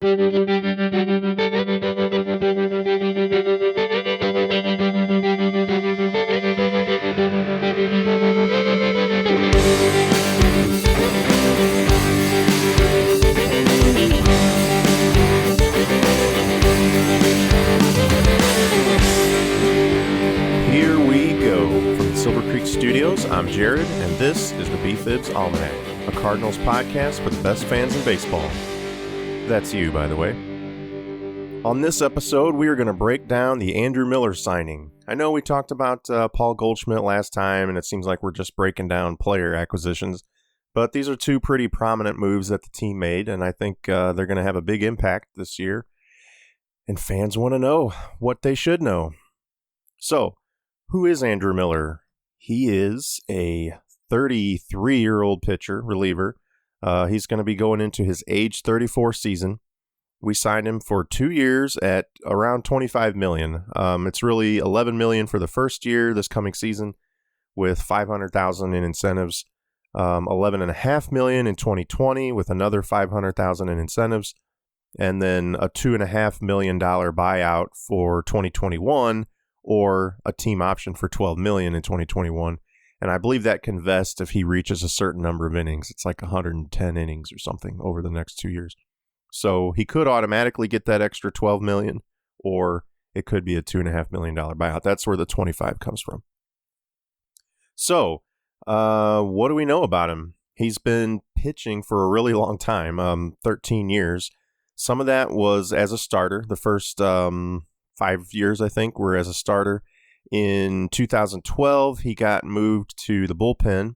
Here we go from the Silver Creek Studios. I'm Jared, and this is the BFIBs Almanac, a Cardinals podcast for the best fans in baseball. That's you, by the way. On this episode, we are going to break down the Andrew Miller signing. I know we talked about Paul Goldschmidt last time, and it seems like we're just breaking down player acquisitions, but these are two pretty prominent moves that the team made, and I think they're going to have a big impact this year, and fans want to know what they should know. So, who is Andrew Miller? He is a 33-year-old pitcher, reliever. He's going to be going into his age 34 season. We signed him for 2 years at around $25 million. It's really $11 million for the first year this coming season, with $500,000 in incentives. $11.5 million in 2020 with another $500,000 in incentives, and then a $2.5 million buyout for 2021, or a team option for $12 million in 2021. And I believe that can vest if he reaches a certain number of innings. It's like 110 innings or something over the next 2 years. So he could automatically get that extra $12 million, or it could be a $2.5 million buyout. That's where the 25 comes from. So what do we know about him? He's been pitching for a really long time, 13 years. Some of that was as a starter. The first 5 years, I think, were as a starter. In 2012, he got moved to the bullpen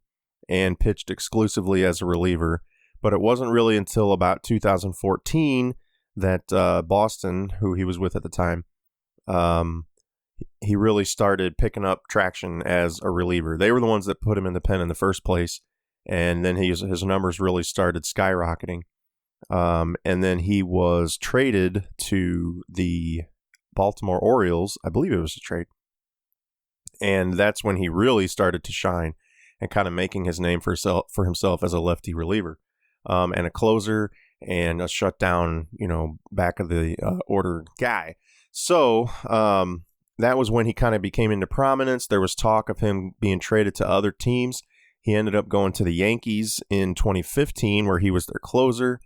and pitched exclusively as a reliever. But it wasn't really until about 2014 that Boston, who he was with at the time, he really started picking up traction as a reliever. They were the ones that put him in the pen in the first place, and then his numbers really started skyrocketing. And then he was traded to the Baltimore Orioles. I believe it was a trade. And that's when he really started to shine and kind of making his name for himself as a lefty reliever, and a closer and a shutdown, back of the order guy. So that was when he kind of became into prominence. There was talk of him being traded to other teams. He ended up going to the Yankees in 2015, where he was their closer.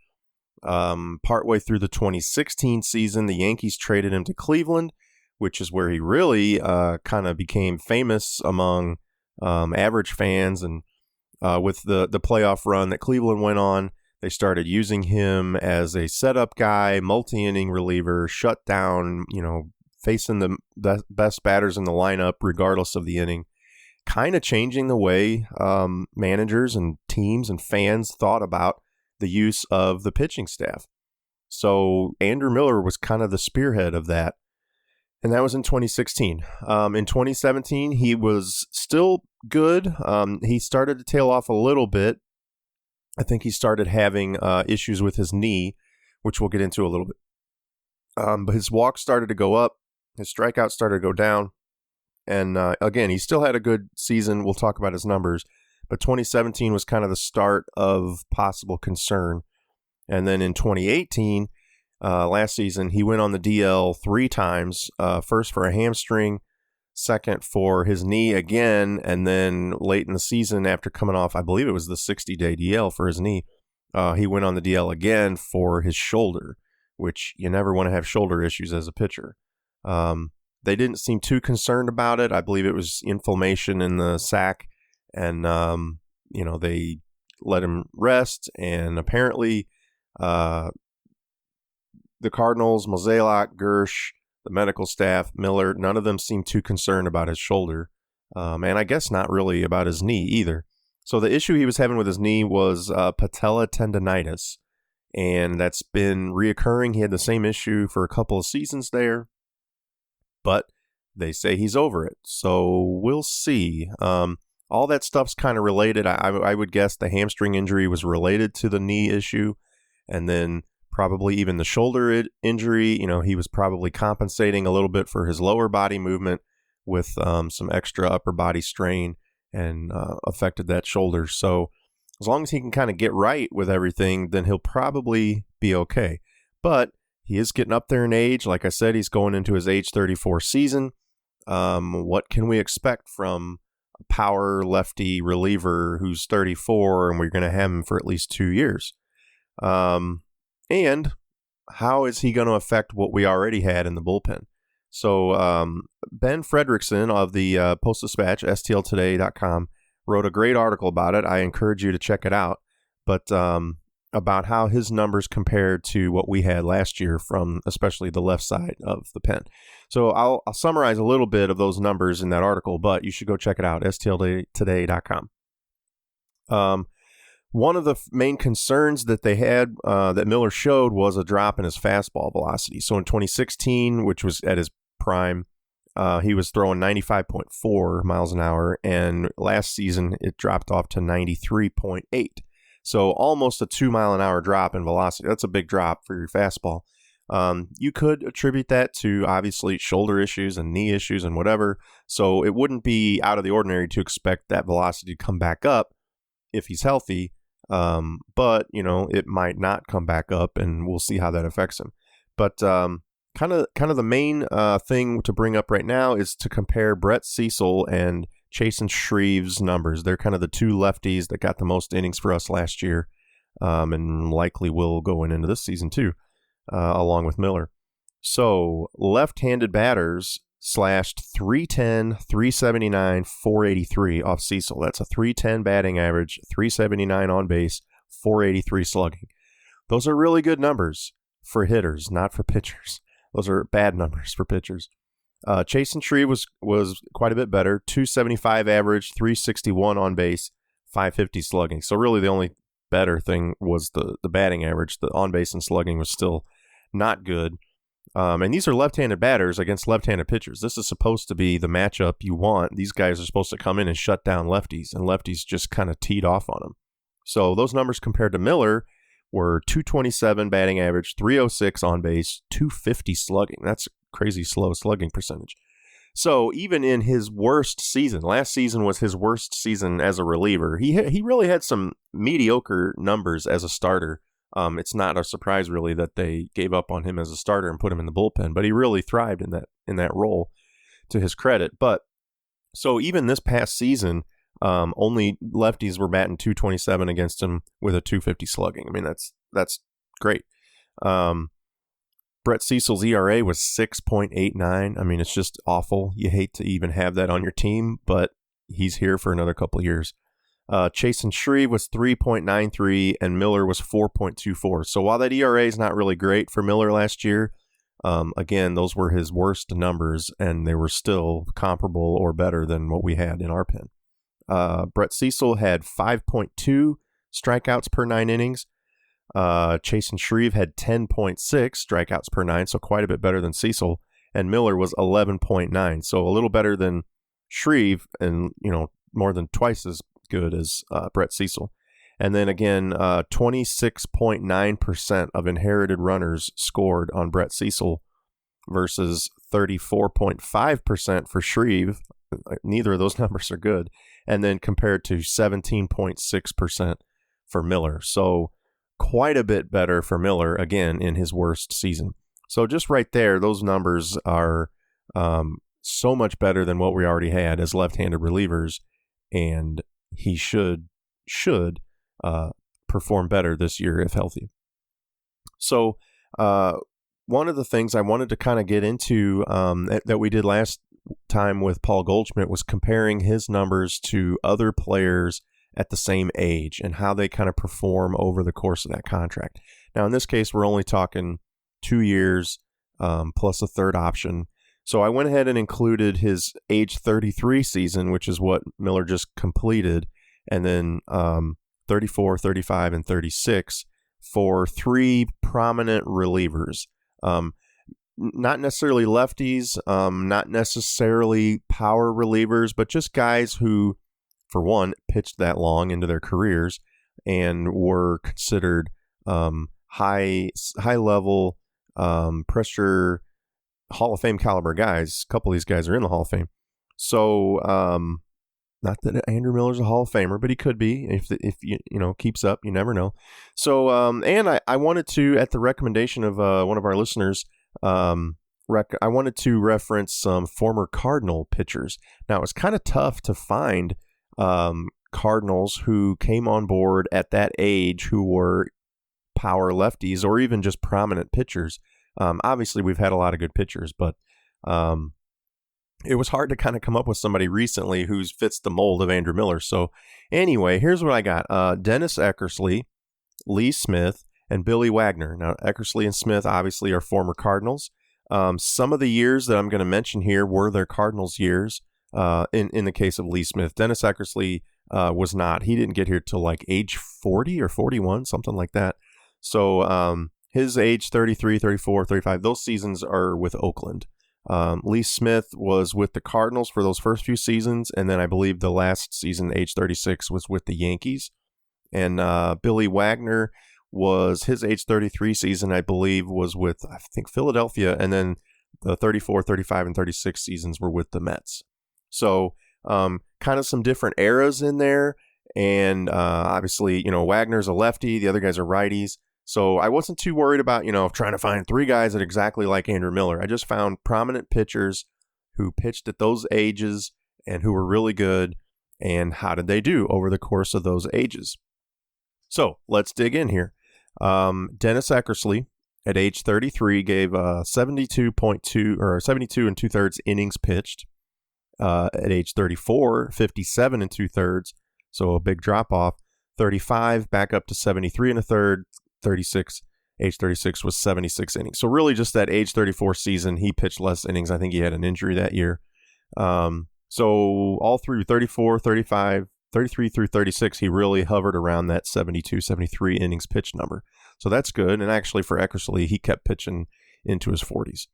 Partway through the 2016 season, the Yankees traded him to Cleveland, which is where he really kind of became famous among average fans. And with the playoff run that Cleveland went on, they started using him as a setup guy, multi-inning reliever, shutdown, facing the best batters in the lineup regardless of the inning, kind of changing the way managers and teams and fans thought about the use of the pitching staff. So Andrew Miller was kind of the spearhead of that. And that was in 2016. In 2017, he was still good. He started to tail off a little bit. I think he started having issues with his knee, which we'll get into a little bit. But his walks started to go up. His strikeouts started to go down. And again, he still had a good season. We'll talk about his numbers. But 2017 was kind of the start of possible concern. And then in 2018, last season, he went on the DL 3 times, first for a hamstring, second for his knee again, and then late in the season after coming off, I believe it was the 60-day DL for his knee, he went on the DL again for his shoulder, which you never want to have shoulder issues as a pitcher. They didn't seem too concerned about it. I believe it was inflammation in the sac, and, they let him rest, and apparently the Cardinals, Mozeliak, Gersh, the medical staff, Miller, none of them seemed too concerned about his shoulder, and I guess not really about his knee either. So the issue he was having with his knee was patella tendonitis, and that's been reoccurring. He had the same issue for a couple of seasons there, but they say he's over it, so we'll see. All that stuff's kind of related. I would guess the hamstring injury was related to the knee issue, and then probably even the shoulder injury. He was probably compensating a little bit for his lower body movement with some extra upper body strain, and affected that shoulder. So as long as he can kind of get right with everything, then he'll probably be okay. but he is getting up there in age. Like I said, he's going into his age 34 season. What can we expect from a power lefty reliever who's 34 and we're going to have him for at least 2 years? And how is he going to affect what we already had in the bullpen? So Ben Fredrickson of the Post-Dispatch, stltoday.com, wrote a great article about it. I encourage you to check it out. But about how his numbers compared to what we had last year from especially the left side of the pen. So I'll summarize a little bit of those numbers in that article, but you should go check it out, stltoday.com. One of the main concerns that they had that Miller showed was a drop in his fastball velocity. So in 2016, which was at his prime, he was throwing 95.4 miles an hour, and last season it dropped off to 93.8. So almost a 2 mile an hour drop in velocity. That's a big drop for your fastball. You could attribute that to obviously shoulder issues and knee issues and whatever. So it wouldn't be out of the ordinary to expect that velocity to come back up if he's healthy. But, it might not come back up, and we'll see how that affects him. But kind of the main thing to bring up right now is to compare Brett Cecil and Chasen Shreve's numbers. They're kind of the two lefties that got the most innings for us last year, and likely will going into this season too, along with Miller. So left-handed batters slashed 310, 379, 483 off Cecil. That's a 310 batting average, 379 on base, 483 slugging. Those are really good numbers for hitters, not for pitchers. Those are bad numbers for pitchers. Chasen Shreve was quite a bit better, 275 average, 361 on base, 550 slugging. So really the only better thing was the batting average. The on base and slugging was still not good. And these are left-handed batters against left-handed pitchers. This is supposed to be the matchup you want. These guys are supposed to come in and shut down lefties, and lefties just kind of teed off on them. So those numbers compared to Miller were 227 batting average, 306 on base, 250 slugging. That's crazy slow slugging percentage. So even in his worst season, last season was his worst season as a reliever. He really had some mediocre numbers as a starter. It's not a surprise really that they gave up on him as a starter and put him in the bullpen, but he really thrived in that role, to his credit. But so even this past season, only lefties were batting 227 against him with a 250 slugging. I mean, that's great. Brett Cecil's ERA was 6.89. I mean, it's just awful. You hate to even have that on your team, but he's here for another couple of years. Chasen Shreve was 3.93 and Miller was 4.24. So while that ERA is not really great for Miller last year, again, those were his worst numbers, and they were still comparable or better than what we had in our pen. Brett Cecil had 5.2 strikeouts per 9 innings. Chasen Shreve had 10.6 strikeouts per 9, so quite a bit better than Cecil. And Miller was 11.9, so a little better than Shreve, and more than twice as good as Brett Cecil. And then again, 26.9% of inherited runners scored on Brett Cecil versus 34.5% for Shreve. Neither of those numbers are good. And then compared to 17.6% for Miller. So quite a bit better for Miller, again, in his worst season. So just right there, those numbers are so much better than what we already had as left-handed relievers, and he should perform better this year if healthy. So one of the things I wanted to kind of get into that we did last time with Paul Goldschmidt was comparing his numbers to other players at the same age and how they kind of perform over the course of that contract. Now, in this case, we're only talking 2 years plus a third option. So I went ahead and included his age 33 season, which is what Miller just completed, and then 34, 35, and 36 for 3 prominent relievers. Not necessarily lefties, not necessarily power relievers, but just guys who, for one, pitched that long into their careers and were considered high level pressure Hall of Fame caliber guys. A couple of these guys are in the Hall of Fame. So Not that Andrew Miller's a Hall of Famer, but he could be if keeps up. You never know. So, and I wanted to, at the recommendation of one of our listeners, I wanted to reference some former Cardinal pitchers. Now, it's kind of tough to find Cardinals who came on board at that age who were power lefties or even just prominent pitchers. Obviously, we've had a lot of good pitchers, but it was hard to kind of come up with somebody recently who fits the mold of Andrew Miller. So anyway, here's what I got. Dennis Eckersley, Lee Smith, and Billy Wagner. Now, Eckersley and Smith obviously are former Cardinals. Some of the years that I'm going to mention here were their Cardinals years. In the case of Lee Smith, Dennis Eckersley was not. He didn't get here till like age 40 or 41, something like that. So his age 33, 34, 35, those seasons are with Oakland. Lee Smith was with the Cardinals for those first few seasons, and then I believe the last season, age 36, was with the Yankees. And Billy Wagner was his age 33 season, I believe, was with, I think, Philadelphia, and then the 34, 35, and 36 seasons were with the Mets. So kind of some different eras in there, and obviously, Wagner's a lefty, the other guys are righties. So I wasn't too worried about, trying to find three guys that are exactly like Andrew Miller. I just found prominent pitchers who pitched at those ages and who were really good, and how did they do over the course of those ages. So let's dig in here. Dennis Eckersley at age 33 gave 72 and 2/3 innings pitched. At age 34, 57 and 2/3, so a big drop off. 35 back up to 73 and 1/3. 36, age 36 was 76 innings. So really just that age 34 season, he pitched less innings. I think he had an injury that year. So all through 34, 35, 33 through 36, he really hovered around that 72, 73 innings pitched number. So that's good. And actually for Eckersley, he kept pitching into his 40s.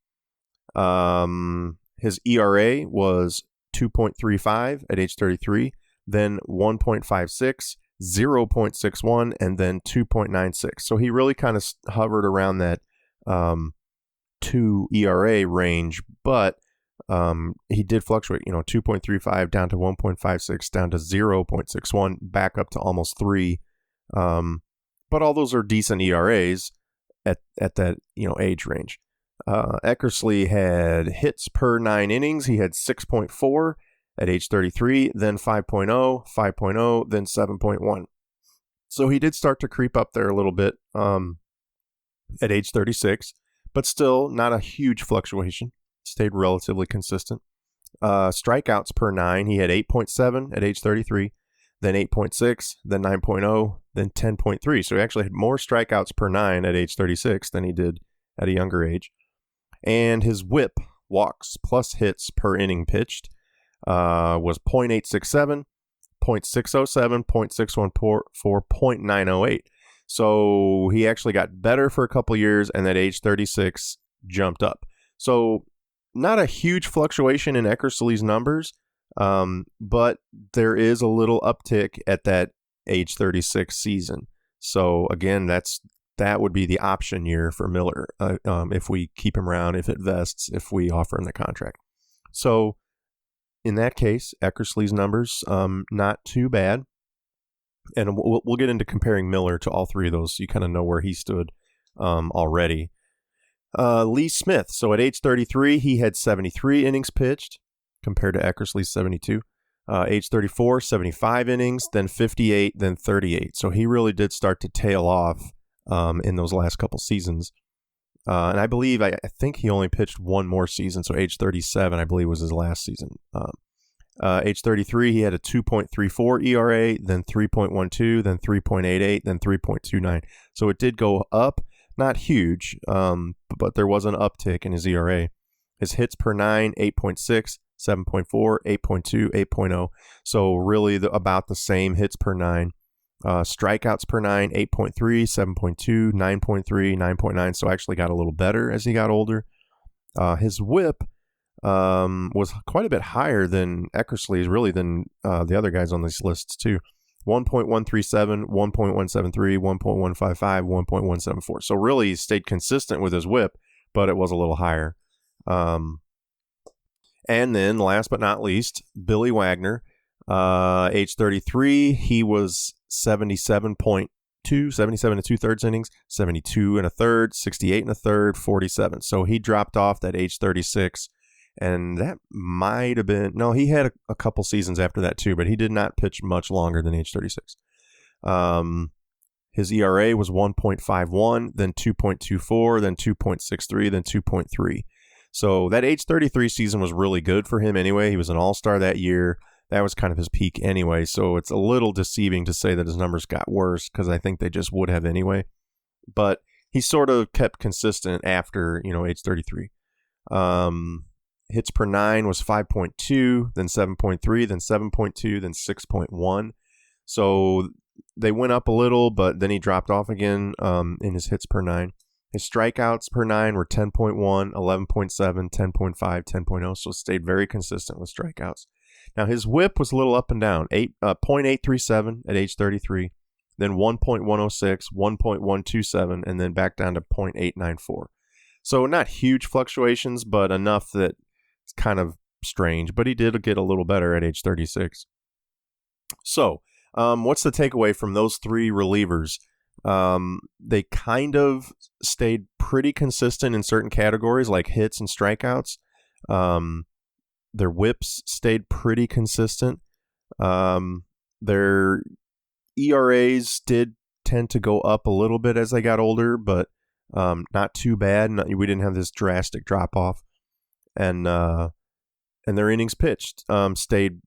His ERA was 2.35 at age 33, then 1.56, 0.61, and then 2.96. So he really kind of hovered around that 2 ERA range, but he did fluctuate, 2.35 down to 1.56, down to 0.61, back up to almost 3. But all those are decent ERAs at that, age range. Eckersley had hits per 9 innings. He had 6.4 at age 33, then 5.0, 5.0, then 7.1. So he did start to creep up there a little bit at age 36, but still not a huge fluctuation. Stayed relatively consistent. Strikeouts per 9, he had 8.7 at age 33, then 8.6, then 9.0, then 10.3. So he actually had more strikeouts per 9 at age 36 than he did at a younger age. And his whip, walks plus hits per inning pitched, was 0.867, 0.607, 0.614, 0.908. So he actually got better for a couple years, and at age 36 jumped up. So not a huge fluctuation in Eckersley's numbers, but there is a little uptick at that age 36 season. So again, that would be the option year for Miller if we keep him around, if it vests, if we offer him the contract. So in that case, Eckersley's numbers, not too bad. And we'll get into comparing Miller to all three of those so you kind of know where he stood already. Lee Smith. So at age 33, he had 73 innings pitched compared to Eckersley's 72. Age 34, 75 innings, then 58, then 38. So he really did start to tail off in those last couple seasons. And I believe, I think he only pitched one more season. So age 37, I believe, was his last season. Age 33, he had a 2.34 ERA, then 3.12, then 3.88, then 3.29. So it did go up, not huge, but there was an uptick in his ERA. His hits per 9, 8.6, 7.4, 8.2, 8.0. So really about the same hits per 9. Strikeouts per 9, 8.3, 7.2, 9.3, 9.9. So actually got a little better as he got older. His whip was quite a bit higher than Eckersley's, really, than the other guys on these lists too. 1.137, 1.173, 1.155, 1.174. So really he stayed consistent with his whip, but it was a little higher. And then last but not least, Billy Wagner. Age 33, he was 77.2, 77 and 2/3 innings, 72 and a third, 68 and a third, 47. So he dropped off at age 36. And that might have been, no, he had a couple seasons after that too, but he did not pitch much longer than age 36. His ERA was 1.51, then 2.24, then 2.63, then 2.3. So that age 33 season was really good for him anyway. He was an all-star that year. That was kind of his peak anyway. So it's a little deceiving to say that his numbers got worse because I think they just would have anyway. But he sort of kept consistent after, age 33. Hits per 9 was 5.2, then 7.3, then 7.2, then 6.1. So they went up a little, but then he dropped off again in his hits per 9. His strikeouts per 9 were 10.1, 11.7, 10.5, 10.0, so stayed very consistent with strikeouts. Now, his whip was a little up and down, 0.837 at age 33, then 1.106, 1.127, and then back down to 0.894. So not huge fluctuations, but enough that it's kind of strange. But he did get a little better at age 36. So what's the takeaway from those three relievers? They kind of stayed pretty consistent in certain categories like hits and strikeouts. Their whips stayed pretty consistent. Their ERAs did tend to go up a little bit as they got older, but not too bad. We didn't have this drastic drop off, and their innings pitched stayed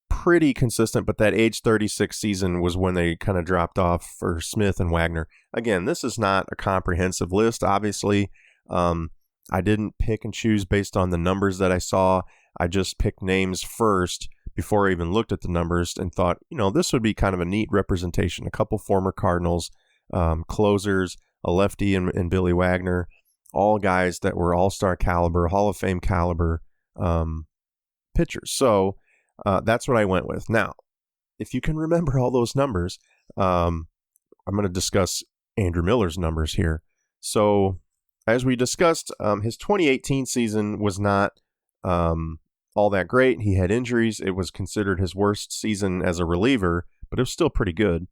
pretty consistent. But that age 36 season was when they kind of dropped off for Smith and Wagner. Again, this is not a comprehensive list. Obviously, I didn't pick and choose based on the numbers that I saw. I just picked names first before I even looked at the numbers and thought, this would be kind of a neat representation. A couple former Cardinals closers, a lefty and Billy Wagner, all guys that were all-star caliber, Hall of Fame caliber pitchers. So that's what I went with. Now, if you can remember all those numbers, I'm going to discuss Andrew Miller's numbers here. So as we discussed, his 2018 season was not all that great. He had injuries. It was considered his worst season as a reliever, but it was still pretty good.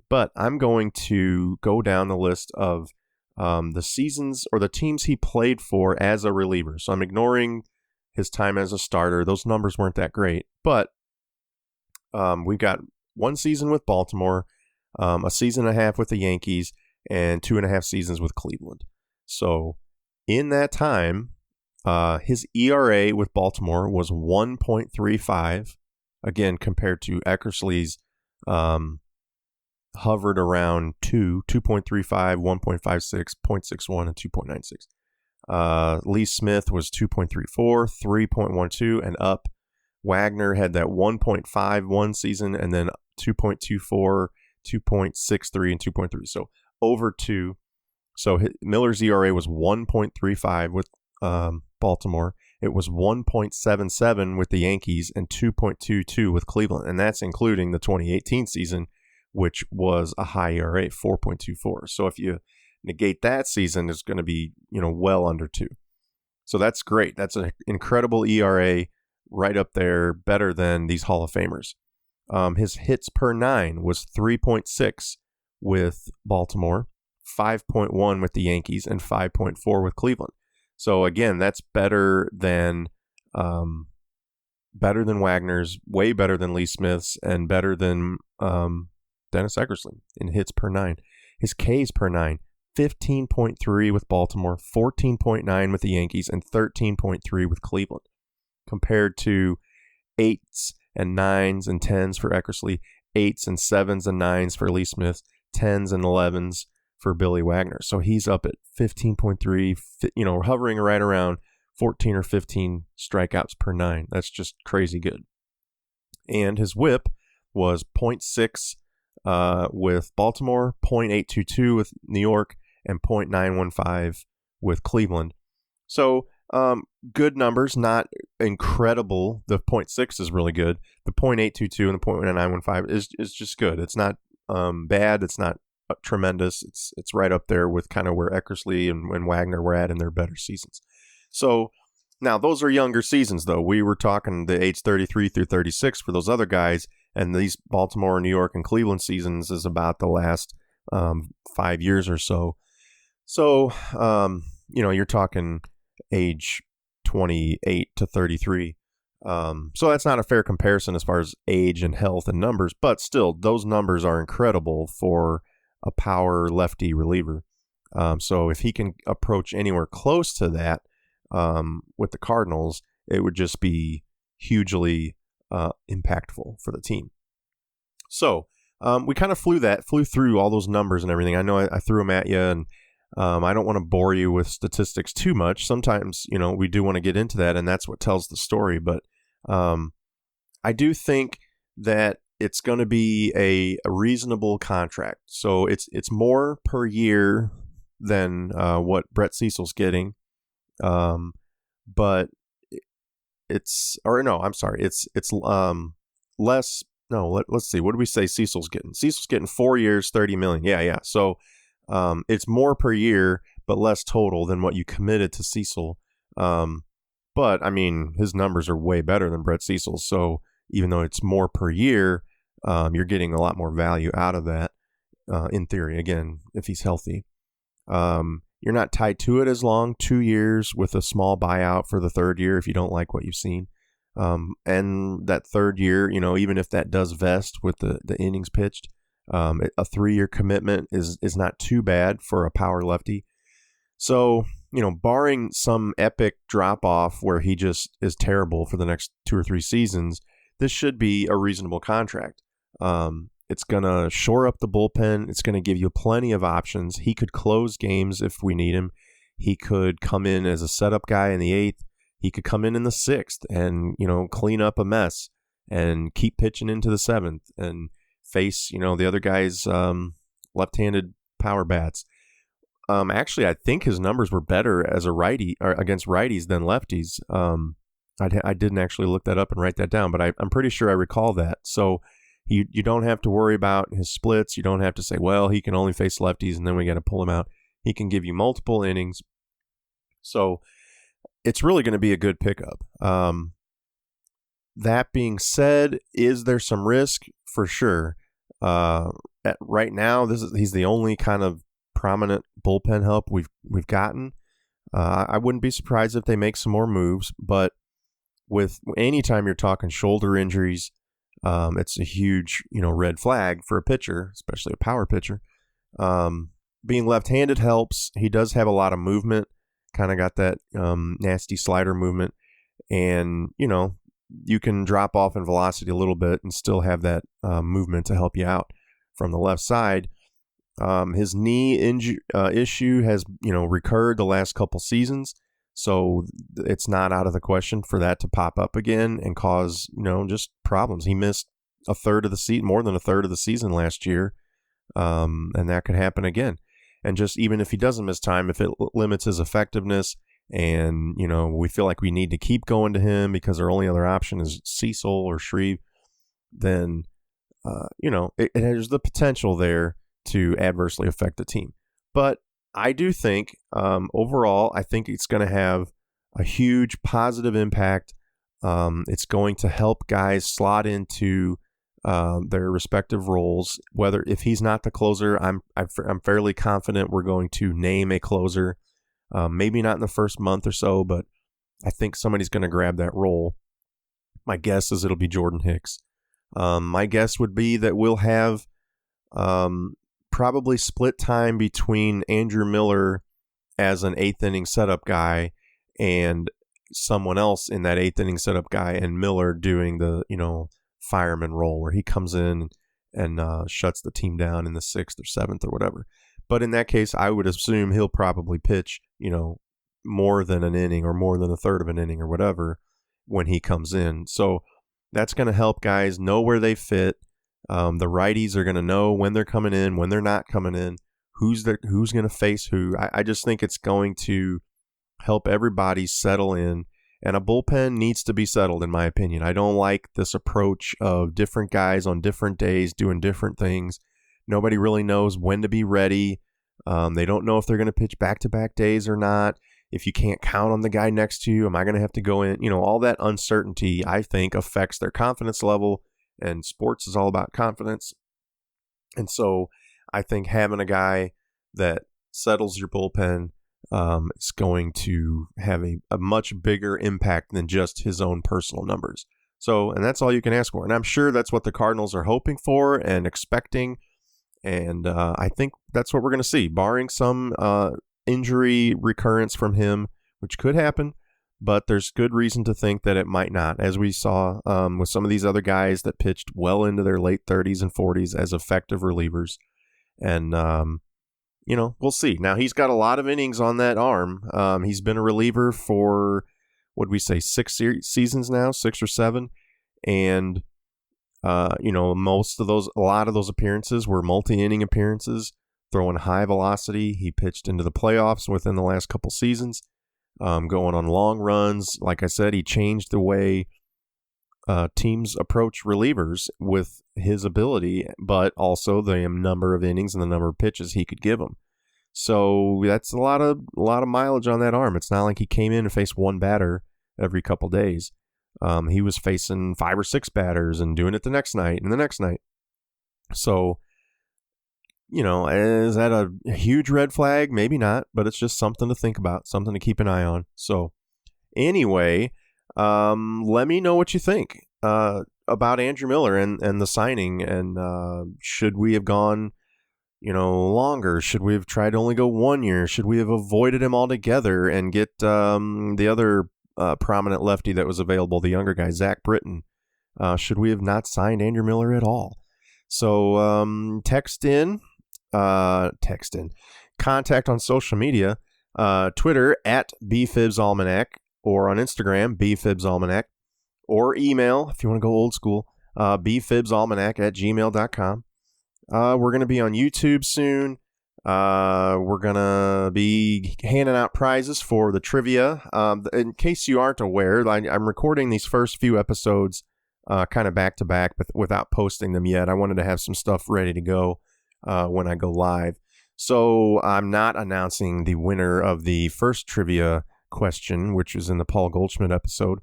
But I'm going to go down the list of the seasons or the teams he played for as a reliever. So I'm ignoring his time as a starter. Those numbers weren't that great. But we got one season with Baltimore, a season and a half with the Yankees, and 2.5 seasons with Cleveland. So in that time, his ERA with Baltimore was 1.35. Again, compared to Eckersley's hovered around 2.35, 1.56, 0.61, and 2.96. Lee Smith was 2.34, 3.12, and up. Wagner had that 1.51 season, and then 2.24, 2.63, and 2.3. So over 2. So Miller's ERA was 1.35 with Baltimore. It was 1.77 with the Yankees and 2.22 with Cleveland. And that's including the 2018 season, which was a high ERA, 4.24. So if you negate that season, it's going to be, well under 2. So that's great. That's an incredible ERA, right up there, better than these Hall of Famers. His hits per 9 was 3.6 with Baltimore, 5.1 with the Yankees, and 5.4 with Cleveland. So again, that's better than Wagner's, way better than Lee Smith's, and better than Dennis Eckersley in hits per 9. His Ks per 9, 15.3 with Baltimore, 14.9 with the Yankees, and 13.3 with Cleveland, compared to 8s and 9s and 10s for Eckersley, 8s and 7s and 9s for Lee Smith, 10s and 11s for Billy Wagner. So he's up at 15.3, hovering right around 14 or 15 strikeouts per 9. That's just crazy good. And his whip was 0.6 with Baltimore, 0.822 with New York, and 0.915 with Cleveland. So good numbers, not incredible. The 0.6 is really good. The 0.822 and the 0.915 is just good. It's not bad. It's not tremendous. It's right up there with kind of where Eckersley and Wagner were at in their better seasons. So Now, those are younger seasons, though. We were talking the age 33 through 36 for those other guys, and these Baltimore, New York, and Cleveland seasons is about the last 5 years or so. So, you're talking age 28 to 33. So that's not a fair comparison as far as age and health and numbers, but still, those numbers are incredible for a power lefty reliever. So if he can approach anywhere close to that with the Cardinals, it would just be hugely impactful for the team. So we kind of flew through all those numbers and everything. I know I threw them at you, and I don't want to bore you with statistics too much. Sometimes, we do want to get into that, and that's what tells the story. But I do think that it's going to be a reasonable contract. So it's more per year than what Brett Cecil's getting. But it's less. No, let's see. What do we say Cecil's getting? Cecil's getting 4 years, $30 million. Yeah. So it's more per year, but less total than what you committed to Cecil. But I mean, his numbers are way better than Brett Cecil's. So even though it's more per year, you're getting a lot more value out of that, in theory, again, if he's healthy. You're not tied to it as long, 2 years with a small buyout for the third year if you don't like what you've seen. And that third year, even if that does vest with the innings pitched, a 3-year commitment is not too bad for a power lefty. So, barring some epic drop-off where he just is terrible for the next 2 or 3 seasons, this should be a reasonable contract. It's going to shore up the bullpen. It's going to give you plenty of options. He could close games if we need him. He could come in as a setup guy in the 8th. He could come in the 6th and, clean up a mess and keep pitching into the 7th and face, the other guy's left-handed power bats. Actually, I think his numbers were better as a righty or against righties than lefties. I didn't actually look that up and write that down, but I'm pretty sure I recall that. So you don't have to worry about his splits. You don't have to say, well, he can only face lefties and then we got to pull him out. He can give you multiple innings. So it's really going to be a good pickup. That being said, is there some risk? For sure. Right now, he's the only kind of prominent bullpen help we've gotten. I wouldn't be surprised if they make some more moves, but with anytime you're talking shoulder injuries, it's a huge red flag for a pitcher, especially a power pitcher. Being left-handed helps. He does have a lot of movement, kind of got that nasty slider movement, and you can drop off in velocity a little bit and still have that movement to help you out from the left side. His knee issue has recurred the last couple seasons, so it's not out of the question for that to pop up again and cause just problems. He missed a third of the season, more than a third of the season last year, and that could happen again. And just even if he doesn't miss time, if it limits his effectiveness, and we feel like we need to keep going to him because our only other option is Cecil or Shreve, then it has the potential there to adversely affect the team. But I do think overall, I think it's going to have a huge positive impact. It's going to help guys slot into their respective roles. Whether if he's not the closer, I'm fairly confident we're going to name a closer. Maybe not in the first month or so, but I think somebody's going to grab that role. My guess is it'll be Jordan Hicks. My guess would be that we'll have probably split time between Andrew Miller as an 8th inning setup guy and someone else in that 8th inning setup guy, and Miller doing the fireman role where he comes in and shuts the team down in the 6th or 7th or whatever. But in that case, I would assume he'll probably pitch, more than an inning or more than a third of an inning or whatever when he comes in. So that's going to help guys know where they fit. The righties are going to know when they're coming in, when they're not coming in, who's going to face who. I just think it's going to help everybody settle in. And a bullpen needs to be settled, in my opinion. I don't like this approach of different guys on different days doing different things. Nobody really knows when to be ready. They don't know if they're going to pitch back-to-back days or not. if you can't count on the guy next to you, am I going to have to go in? All that uncertainty, I think, affects their confidence level, and sports is all about confidence. And so I think having a guy that settles your bullpen is going to have a much bigger impact than just his own personal numbers. So, and that's all you can ask for. And I'm sure that's what the Cardinals are hoping for and expecting. And I think that's what we're going to see, barring some injury recurrence from him, which could happen. But there's good reason to think that it might not, as we saw with some of these other guys that pitched well into their late 30s and 40s as effective relievers. And, we'll see. Now, he's got a lot of innings on that arm. He's been a reliever for, what did we say, 6 seasons now, 6 or 7. And, a lot of those appearances were multi-inning appearances, throwing high velocity. He pitched into the playoffs within the last couple seasons, going on long runs. Like I said, he changed the way teams approach relievers with his ability, but also the number of innings and the number of pitches he could give them. So that's a lot of mileage on that arm. It's not like he came in and faced one batter every couple days. He was facing 5 or 6 batters and doing it the next night and the next night. So, is that a huge red flag? Maybe not, but it's just something to think about, something to keep an eye on. So anyway, let me know what you think about Andrew Miller and the signing. And should we have gone, longer? Should we have tried to only go 1 year? Should we have avoided him altogether and get the other prominent lefty that was available, the younger guy, Zach Britton? Should we have not signed Andrew Miller at all? So text in, contact on social media, Twitter at BFIBs Almanac, or on Instagram, BFIBs Almanac, or email, if you want to go old school, bfibsalmanac@gmail.com. We're going to be on YouTube soon. We're going to be handing out prizes for the trivia. In case you aren't aware, I'm recording these first few episodes kind of back to back, but without posting them yet. I wanted to have some stuff ready to go when I go live. So I'm not announcing the winner of the first trivia question, which was in the Paul Goldschmidt episode.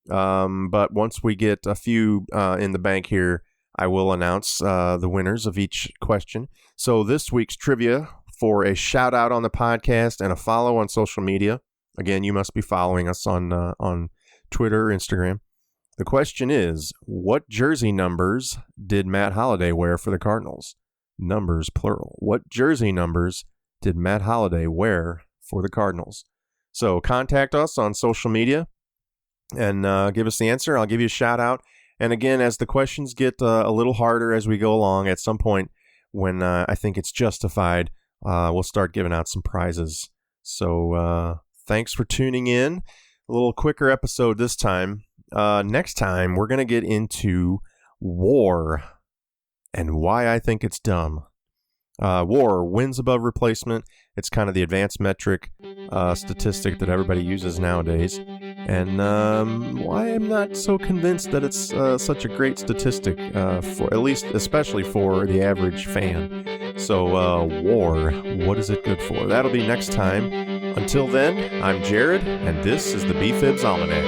But once we get a few in the bank here, I will announce the winners of each question. So this week's trivia for a shout out on the podcast and a follow on social media. Again, you must be following us on Twitter or Instagram. The question is, what jersey numbers did Matt Holliday wear for the Cardinals? Numbers, plural. What jersey numbers did Matt Holliday wear for the Cardinals? So contact us on social media and give us the answer. I'll give you a shout out. And again, as the questions get a little harder as we go along, at some point when I think it's justified, we'll start giving out some prizes. So thanks for tuning in. A little quicker episode this time. Next time, we're going to get into WAR and why I think it's dumb. WAR, wins above replacement. It's kind of the advanced metric statistic that everybody uses nowadays. And why I'm not so convinced that it's such a great statistic, for at least, especially for the average fan. So, WAR, what is it good for? That'll be next time. Until then, I'm Jared, and this is the BFIBs Almanac.